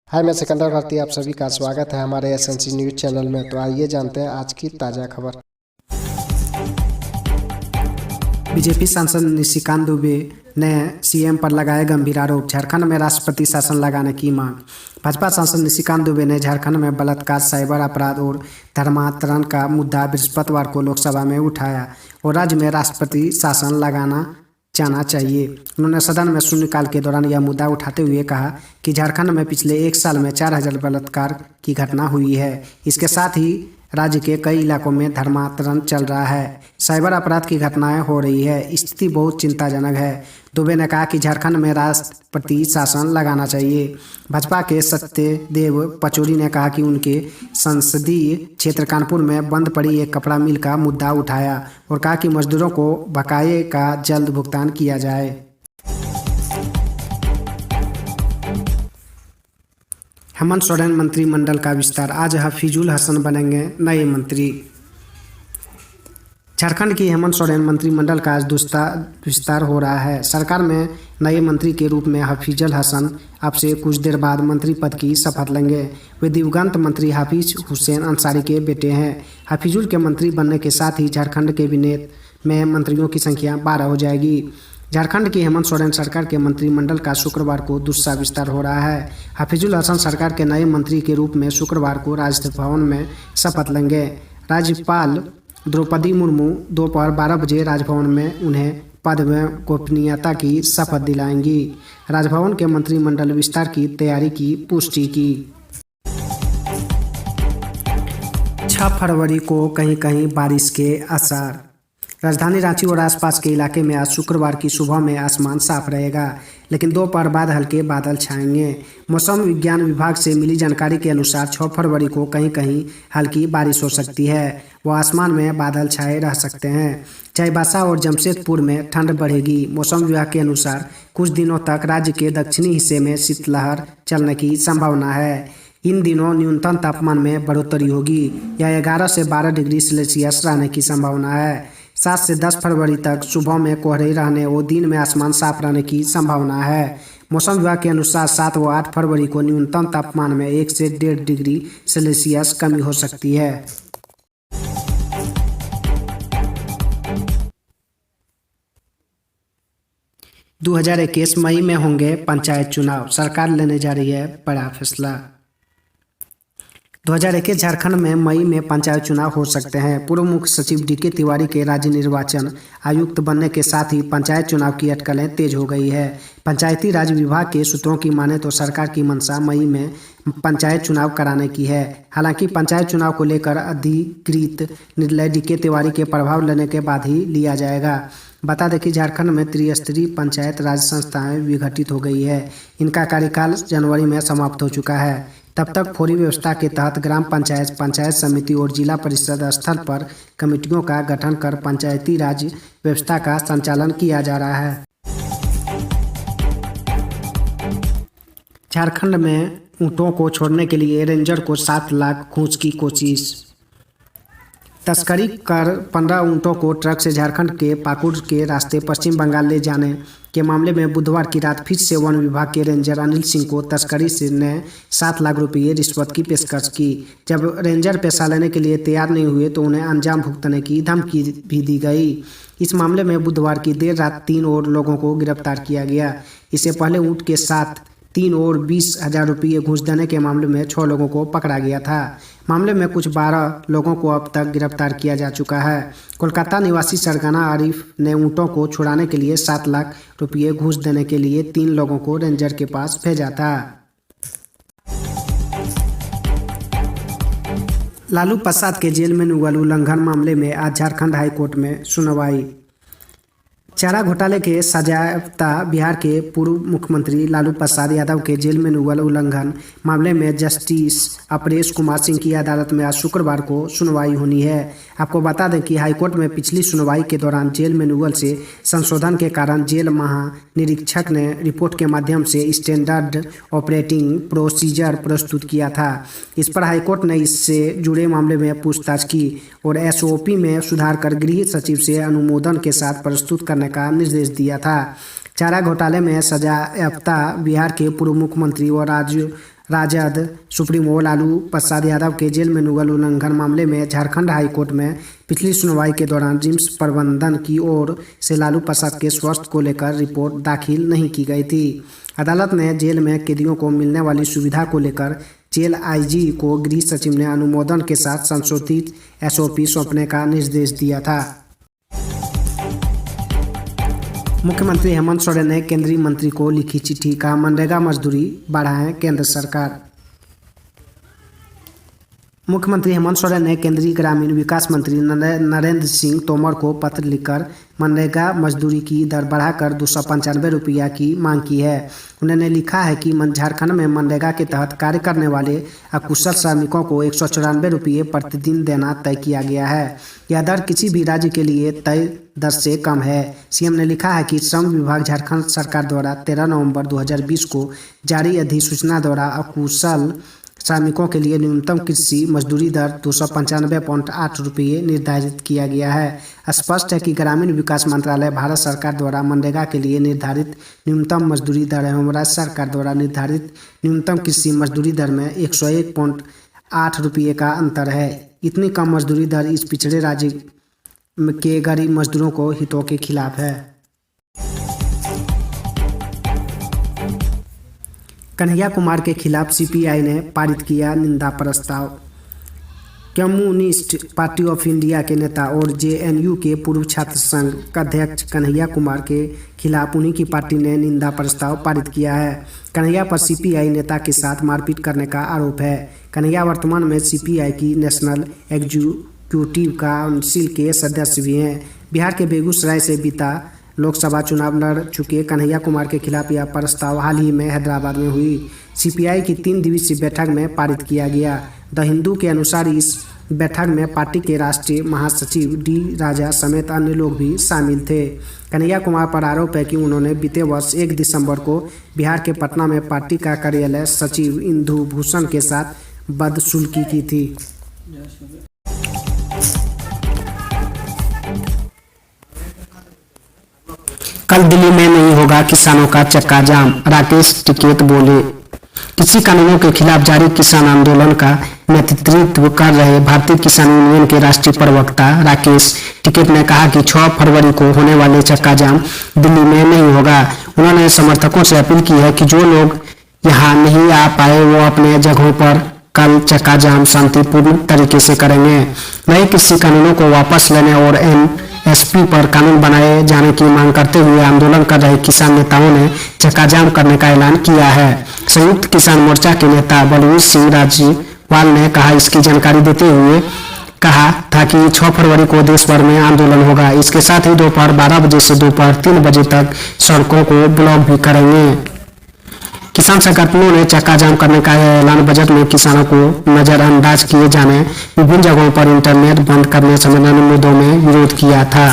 हाय, मैं सिकंदर भारती। आप सभी का स्वागत है हमारे एसएनसी न्यूज़ चैनल में। तो आइए जानते हैं आज की ताज़ा खबर। बीजेपी सांसद निशिकांत दुबे ने सीएम पर लगाए गंभीर आरोप। झारखंड में राष्ट्रपति शासन लगाने की मांग। भाजपा सांसद निशिकांत दुबे ने झारखंड में बलात्कार, साइबर अपराध और धर्मांतरण का मुद्दा बृहस्पतिवार को लोकसभा में उठाया और राज्य में राष्ट्रपति शासन लगाना जाना चाहिए। उन्होंने सदन में शून्यकाल के दौरान यह मुद्दा उठाते हुए कहा कि झारखंड में पिछले एक साल में 4000 बलात्कार की घटना हुई है। इसके साथ ही राज्य के कई इलाकों में धर्मांतरण चल रहा है, साइबर अपराध की घटनाएं हो रही है। स्थिति बहुत चिंताजनक है। दुबे ने कहा कि झारखंड में राष्ट्रपति शासन लगाना चाहिए। भाजपा के सत्यदेव पचौरी ने कहा कि उनके संसदीय क्षेत्र कानपुर में बंद पड़ी एक कपड़ा मिल का मुद्दा उठाया और कहा कि मजदूरों को बकाये का जल्द भुगतान किया जाए। हेमंत सोरेन मंत्रिमंडल का विस्तार। आज हफीजुल हसन बनेंगे नए मंत्री। झारखंड की हेमंत सोरेन मंत्रिमंडल का आज विस्तार हो रहा है। सरकार में नए मंत्री के रूप में हफीजुल हसन अब से कुछ देर बाद मंत्री पद की शपथ लेंगे। वे दिवंगत मंत्री हाफिज हुसैन अंसारी के बेटे हैं। हफीजुल के मंत्री बनने के साथ ही झारखंड कैबिनेट में मंत्रियों की संख्या 12 हो जाएगी। झारखंड की हेमंत सोरेन सरकार के मंत्रिमंडल का शुक्रवार को दूसरा विस्तार हो रहा है। हफीजुल हसन सरकार के नए मंत्री के रूप में शुक्रवार को राजभवन में शपथ लेंगे। राज्यपाल द्रौपदी मुर्मू दोपहर 12 बजे राजभवन में उन्हें पद में गोपनीयता की शपथ दिलाएंगी। राजभवन के मंत्रिमंडल विस्तार की तैयारी की पुष्टि की। 6 फरवरी को कहीं कहीं बारिश के आसार। राजधानी रांची और आसपास के इलाके में आज शुक्रवार की सुबह में आसमान साफ रहेगा, लेकिन दोपहर बाद हल्के बादल छाएंगे। मौसम विज्ञान विभाग से मिली जानकारी के अनुसार 6 फरवरी को कहीं कहीं हल्की बारिश हो सकती है व आसमान में बादल छाए रह सकते हैं। चाईबासा और जमशेदपुर में ठंड बढ़ेगी। मौसम विभाग के अनुसार कुछ दिनों तक राज्य के दक्षिणी हिस्से में शीतलहर चलने की संभावना है। इन दिनों न्यूनतम तापमान में बढ़ोतरी होगी। यह 11 से 12 डिग्री सेल्सियस रहने की संभावना है। 7 से 10 फरवरी तक सुबह में कोहरे रहने और दिन में आसमान साफ रहने की संभावना है। मौसम विभाग के अनुसार 7 व 8 फरवरी को न्यूनतम तापमान में 1 से 1.5 डिग्री सेल्सियस कमी हो सकती है। दो 2021 मई में होंगे पंचायत चुनाव। सरकार लेने जा रही है बड़ा फैसला। 2021 झारखंड में मई में पंचायत चुनाव हो सकते हैं। पूर्व मुख्य सचिव डीके तिवारी के राज्य निर्वाचन आयुक्त बनने के साथ ही पंचायत चुनाव की अटकलें तेज हो गई है। पंचायती राज विभाग के सूत्रों की माने तो सरकार की मंशा मई में पंचायत चुनाव कराने की है। हालांकि पंचायत चुनाव को लेकर अधिकृत निर्णय डीके तिवारी के प्रभाव लेने के बाद ही लिया जाएगा। बता दें कि झारखंड में त्रिस्तरीय पंचायत राज संस्थाएं विघटित हो गई है। इनका कार्यकाल जनवरी में समाप्त हो चुका है। तब तक फौरी व्यवस्था के तहत ग्राम पंचायत, पंचायत समिति और जिला परिषद स्तर पर कमेटियों का गठन कर पंचायती राज व्यवस्था का संचालन किया जा रहा है। झारखंड में ऊंटों को छोड़ने के लिए रेंजर को 7 लाख घूस की कोशिश। तस्करी कर 15 ऊंटों को ट्रक से झारखंड के पाकुड़ के रास्ते पश्चिम बंगाल ले जाने के मामले में बुधवार की रात फिर से वन विभाग के रेंजर अनिल सिंह को तस्करी से ने 7 लाख रुपये रिश्वत की पेशकश की। जब रेंजर पैसा लेने के लिए तैयार नहीं हुए तो उन्हें अंजाम भुगतने की धमकी भी दी गई। इस मामले में बुधवार की देर रात 3 और लोगों को गिरफ्तार किया गया। इससे पहले ऊंट के साथ 3 और 20,000 रुपये घूस देने के मामले में 6 लोगों को पकड़ा गया था। मामले में कुछ 12 लोगों को अब तक गिरफ्तार किया जा चुका है। कोलकाता निवासी सरगना आरिफ ने ऊंटों को छुड़ाने के लिए 7 लाख रुपये घूस देने के लिए 3 लोगों को रेंजर के पास भेजा था। लालू प्रसाद के जेल मैनुअल उल्लंघन मामले में आज झारखंड हाईकोर्ट में सुनवाई। चारा घोटाले के सजायाफ्ता बिहार के पूर्व मुख्यमंत्री लालू प्रसाद यादव के जेल मैनुअल उल्लंघन मामले में जस्टिस अपरेश कुमार सिंह की अदालत में आज शुक्रवार को सुनवाई होनी है। आपको बता दें कि हाईकोर्ट में पिछली सुनवाई के दौरान जेल मैनुअल से संशोधन के कारण जेल महानिरीक्षक ने रिपोर्ट के माध्यम से स्टैंडर्ड ऑपरेटिंग प्रोसीजर प्रस्तुत किया था। इस पर हाईकोर्ट ने इससे जुड़े मामले में पूछताछ की और SOP में सुधार कर गृह सचिव से अनुमोदन के साथ प्रस्तुत करने का निर्देश दिया था। चारा घोटाले में सजायाफ्ता बिहार के पूर्व मुख्यमंत्री और राजद सुप्रीमो लालू प्रसाद यादव के जेल में मुगल उल्लंघन मामले में झारखंड हाईकोर्ट में पिछली सुनवाई के दौरान रिम्स प्रबंधन की ओर से लालू प्रसाद के स्वास्थ्य को लेकर रिपोर्ट दाखिल नहीं की गई थी। अदालत ने जेल में कैदियों को मिलने वाली सुविधा को लेकर जेल आईजी को गृह सचिव ने अनुमोदन के साथ संशोधित एसओपी सौंपने का निर्देश दिया था। मुख्यमंत्री हेमंत सोरेन ने केंद्रीय मंत्री को लिखी चिट्ठी, कहा मनरेगा मजदूरी बढ़ाएं केंद्र सरकार। मुख्यमंत्री हेमंत सोरेन ने केंद्रीय ग्रामीण विकास मंत्री नरेंद्र सिंह तोमर को पत्र लिखकर मनरेगा मजदूरी की दर बढ़ाकर 295 रुपया की मांग की है। उन्होंने लिखा है कि झारखंड में मनरेगा के तहत कार्य करने वाले अकुशल श्रमिकों को 194 रुपये प्रतिदिन देना तय किया गया है। यह दर किसी भी राज्य के लिए तय दर से कम है। सीएम ने लिखा है कि श्रम विभाग झारखंड सरकार द्वारा 13 नवंबर 2020 को जारी अधिसूचना द्वारा अकुशल श्रमिकों के लिए न्यूनतम कृषि मजदूरी दर 295.8 रुपये निर्धारित किया गया है। स्पष्ट है कि ग्रामीण विकास मंत्रालय भारत सरकार द्वारा मनरेगा के लिए निर्धारित न्यूनतम मजदूरी दर एवं राज्य सरकार द्वारा निर्धारित न्यूनतम कृषि मजदूरी दर में 101.8 रुपये का अंतर है। इतनी कम मजदूरी दर इस पिछड़े राज्य के गरीब मजदूरों को हितों के खिलाफ है। कन्हैया कुमार के खिलाफ सीपीआई ने पारित किया निंदा प्रस्ताव। कम्युनिस्ट पार्टी ऑफ इंडिया के नेता और जेएनयू के पूर्व छात्र संघ का अध्यक्ष कन्हैया कुमार के खिलाफ उन्हीं की पार्टी ने निंदा प्रस्ताव पारित किया है। कन्हैया पर सीपीआई नेता के साथ मारपीट करने का आरोप है। कन्हैया वर्तमान में सीपीआई की नेशनल एग्जीक्यूटिव काउंसिल के सदस्य भी हैं। बिहार के बेगूसराय से बीता लोकसभा चुनाव लड़ चुके कन्हैया कुमार के खिलाफ यह प्रस्ताव हाल ही में हैदराबाद में हुई सीपीआई की 3 दिवसीय बैठक में पारित किया गया। द हिंदू के अनुसार इस बैठक में पार्टी के राष्ट्रीय महासचिव डी राजा समेत अन्य लोग भी शामिल थे। कन्हैया कुमार पर आरोप है कि उन्होंने बीते वर्ष 1 दिसंबर को बिहार के पटना में पार्टी का कार्यालय सचिव इंदु भूषण के साथ बदसलूकी की थी। कल दिल्ली में नहीं होगा किसानों का चक्का जाम, राकेश टिकैत बोले। कृषि कानूनों के खिलाफ जारी किसान आंदोलन का नेतृत्व कर रहे भारतीय किसान यूनियन के राष्ट्रीय प्रवक्ता राकेश टिकैत ने कहा कि 6 फरवरी को होने वाले चक्का जाम दिल्ली में नहीं होगा। उन्होंने समर्थकों से अपील की है कि जो लोग यहां नहीं आ पाए वो अपने जगहों पर कल चक्का जाम शांतिपूर्ण तरीके से करेंगे। नए कृषि कानूनों को वापस लेने और एमएसपी पर कानून बनाए जाने की मांग करते हुए आंदोलन कर रहे किसान नेताओं ने चक्का जाम करने का ऐलान किया है। संयुक्त किसान मोर्चा के नेता बलवीर सिंह राजीवाल ने कहा इसकी जानकारी देते हुए कहा था कि 6 फरवरी को देश भर में आंदोलन होगा। इसके साथ ही दोपहर 12 बजे से दोपहर 3 बजे तक सड़कों को ब्लॉक भी करेंगे। किसान संगठनों ने चक्का जाम करने का ऐलान बजट में किसानों को नजरअंदाज किए जाने, विभिन्न जगहों पर इंटरनेट बंद करने समेत अन्य मुद्दों में विरोध किया था।